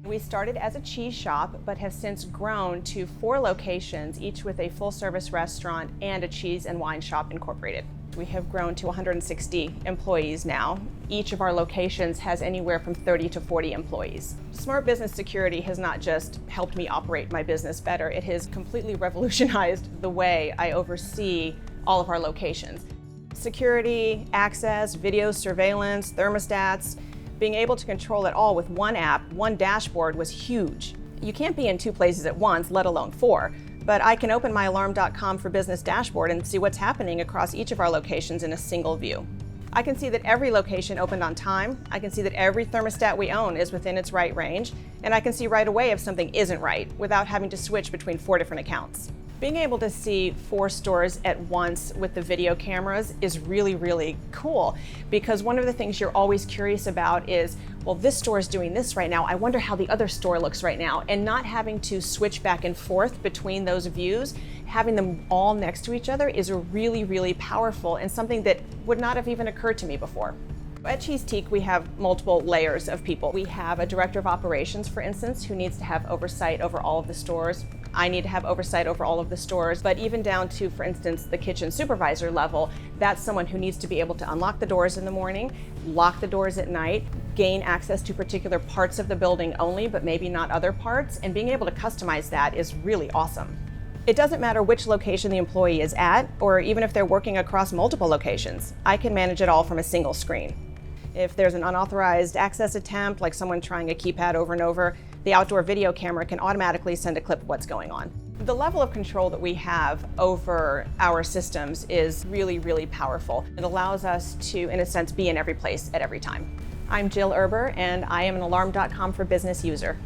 We started as a cheese shop, but have since grown to 4 locations, each with a full-service restaurant and a cheese and wine shop incorporated. We have grown to 160 employees now. Each of our locations has anywhere from 30 to 40 employees. Smart Business Security has not just helped me operate my business better, it has completely revolutionized the way I oversee all of our locations. Security, access, video surveillance, thermostats, being able to control it all with one app, one dashboard was huge. You can't be in 2 places at once, let alone 4. But I can open my Alarm.com for Business dashboard and see what's happening across each of our locations in a single view. I can see that every location opened on time, I can see that every thermostat we own is within its right range, and I can see right away if something isn't right without having to switch between 4 different accounts. Being able to see 4 stores at once with the video cameras is really, really cool, because one of the things you're always curious about is, well, this store is doing this right now, I wonder how the other store looks right now, and not having to switch back and forth between those views, having them all next to each other is really, really powerful and something that would not have even occurred to me before. At Cheesetique, we have multiple layers of people. We have a director of operations, for instance, who needs to have oversight over all of the stores. I need to have oversight over all of the stores, but even down to, for instance, the kitchen supervisor level, that's someone who needs to be able to unlock the doors in the morning, lock the doors at night, gain access to particular parts of the building only, but maybe not other parts, and being able to customize that is really awesome. It doesn't matter which location the employee is at, or even if they're working across multiple locations. I can manage it all from a single screen. If there's an unauthorized access attempt, like someone trying a keypad over and over, the outdoor video camera can automatically send a clip of what's going on. The level of control that we have over our systems is really, really powerful. It allows us to, in a sense, be in every place at every time. I'm Jill Erber, and I am an Alarm.com for Business user.